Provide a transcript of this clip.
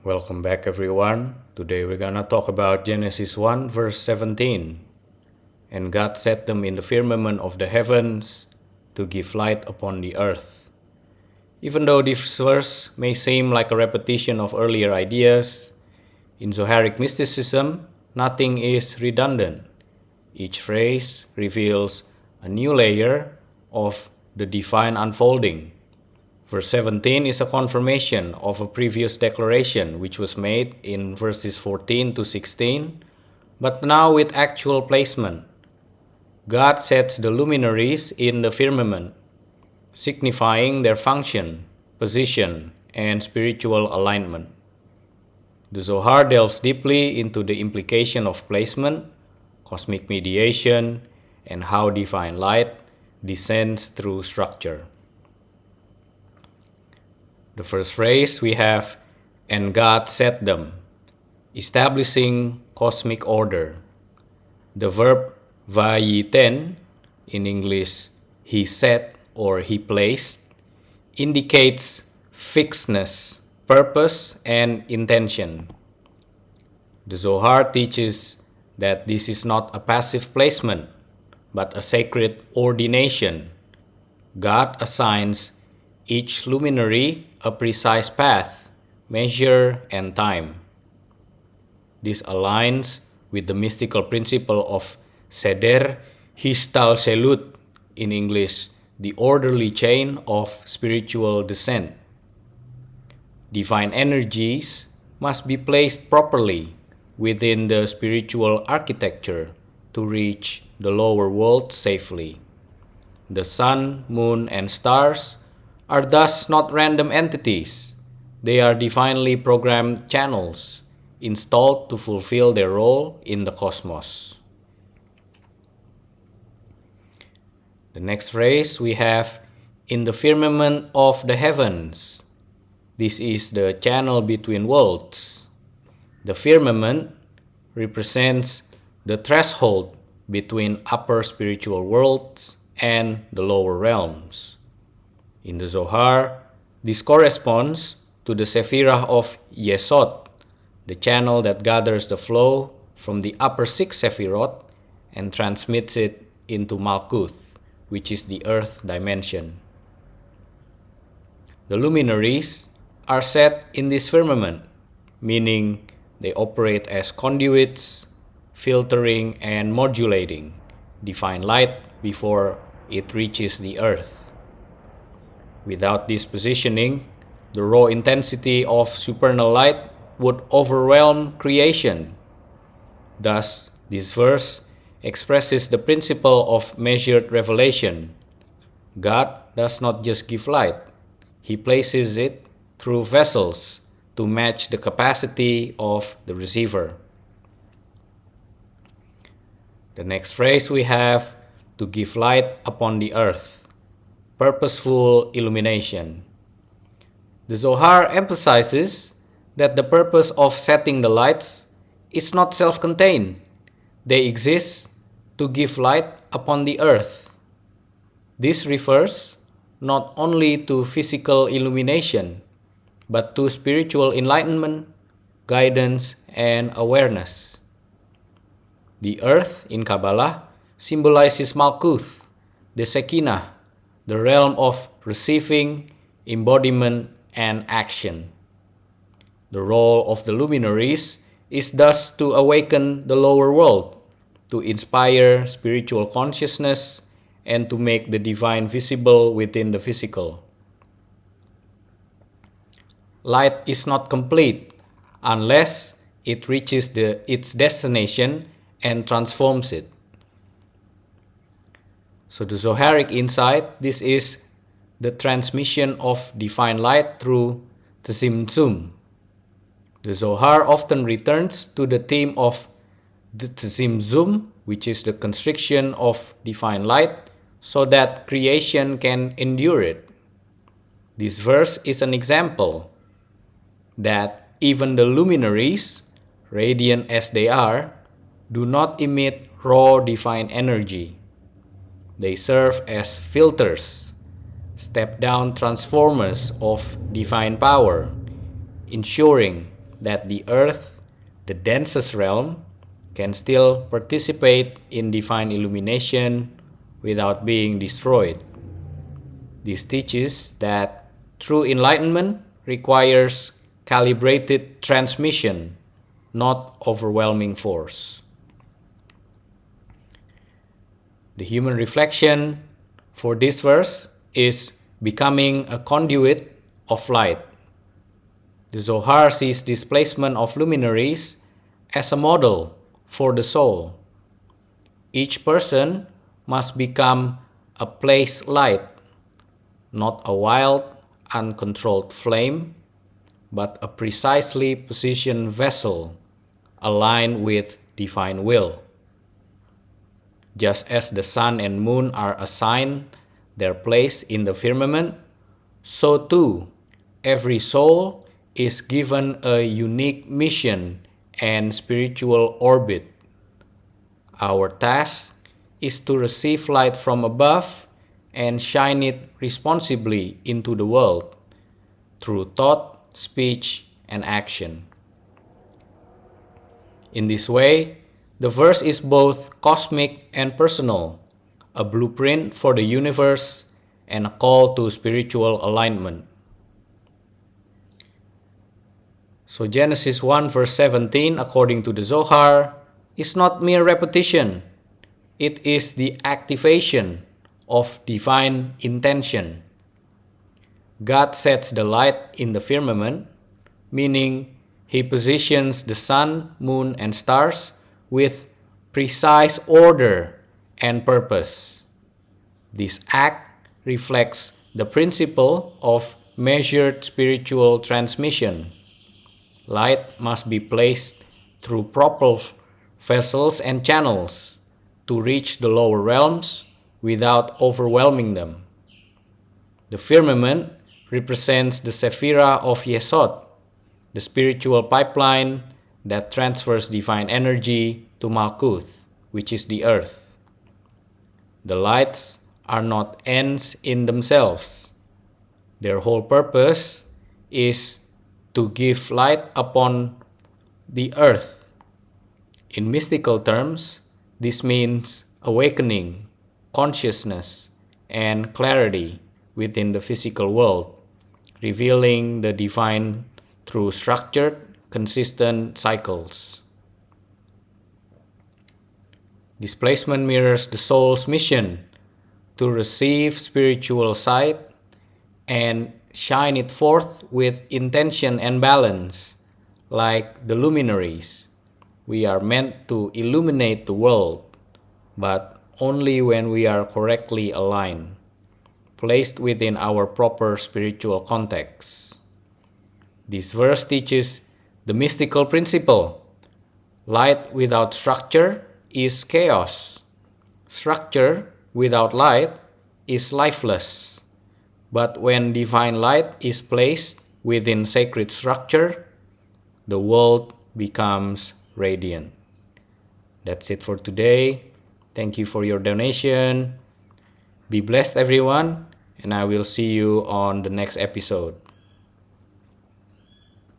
Welcome back, everyone. Today we're gonna talk about Genesis 1 verse 17. And God set them in the firmament of the heavens to give light upon the earth. Even though this verse may seem like a repetition of earlier ideas, in Zoharic mysticism, nothing is redundant. Each phrase reveals a new layer of the divine unfolding. Verse 17 is a confirmation of a previous declaration which was made in verses 14 to 16, but now with actual placement. God sets the luminaries in the firmament, signifying their function, position, and spiritual alignment. The Zohar delves deeply into the implication of placement, cosmic mediation, and how divine light descends through structure. The first phrase we have, and God set them, establishing cosmic order. The verb vayiten, in English, he set or he placed, indicates fixedness, purpose, and intention. The Zohar teaches that this is not a passive placement, but a sacred ordination. God assigns each luminary a precise path, measure, and time. This aligns with the mystical principle of Seder Histalselut, in English, the orderly chain of spiritual descent. Divine energies must be placed properly within the spiritual architecture to reach the lower world safely. The sun, moon, and stars are thus not random entities. They are divinely programmed channels installed to fulfill their role in the cosmos. The next phrase we have, in the firmament of the heavens. This is the channel between worlds. The firmament represents the threshold between upper spiritual worlds and the lower realms. In the Zohar, this corresponds to the Sephirah of Yesod, the channel that gathers the flow from the upper six Sephirot and transmits it into Malkuth, which is the earth dimension. The luminaries are set in this firmament, meaning they operate as conduits, filtering and modulating divine light before it reaches the earth. Without this positioning, the raw intensity of supernal light would overwhelm creation. Thus, this verse expresses the principle of measured revelation. God does not just give light, He places it through vessels to match the capacity of the receiver. The next phrase we have, to give light upon the earth. Purposeful illumination. The Zohar emphasizes that the purpose of setting the lights is not self-contained. They exist to give light upon the earth. This refers not only to physical illumination, but to spiritual enlightenment, guidance, and awareness. The earth in Kabbalah symbolizes Malkuth, the Shekinah, the realm of receiving, embodiment, and action. The role of the luminaries is thus to awaken the lower world, to inspire spiritual consciousness, and to make the divine visible within the physical. Light is not complete unless it reaches its destination and transforms it. So the Zoharic insight, this is the transmission of divine light through Tzimtzum. The Zohar often returns to the theme of the Tzimtzum, which is the constriction of divine light, so that creation can endure it. This verse is an example that even the luminaries, radiant as they are, do not emit raw divine energy. They serve as filters, step-down transformers of divine power, ensuring that the earth, the densest realm, can still participate in divine illumination without being destroyed. This teaches that true enlightenment requires calibrated transmission, not overwhelming force. The human reflection for this verse is becoming a conduit of light. The Zohar sees displacement of luminaries as a model for the soul. Each person must become a place light, not a wild, uncontrolled flame, but a precisely positioned vessel aligned with divine will. Just as the sun and moon are assigned their place in the firmament, so too every soul is given a unique mission and spiritual orbit. Our task is to receive light from above and shine it responsibly into the world through thought, speech, and action. In this way, the verse is both cosmic and personal, a blueprint for the universe and a call to spiritual alignment. So Genesis 1 verse 17, according to the Zohar, is not mere repetition. It is the activation of divine intention. God sets the light in the firmament, meaning He positions the sun, moon, and stars with precise order and purpose. This act reflects the principle of measured spiritual transmission. Light must be placed through proper vessels and channels to reach the lower realms without overwhelming them. The firmament represents the Sephirah of Yesod, the spiritual pipeline that transfers divine energy to Malkuth, which is the earth. The lights are not ends in themselves. Their whole purpose is to give light upon the earth. In mystical terms, this means awakening, consciousness, and clarity within the physical world, revealing the divine through structured, consistent cycles. Displacement mirrors the soul's mission to receive spiritual sight and shine it forth with intention and balance, like the luminaries. We are meant to illuminate the world, but only when we are correctly aligned, placed within our proper spiritual context. This verse teaches the mystical principle. Light without structure is chaos. Structure without light is lifeless. But when divine light is placed within sacred structure, the world becomes radiant. That's it for today. Thank you for your donation. Be blessed, everyone, and I will see you on the next episode.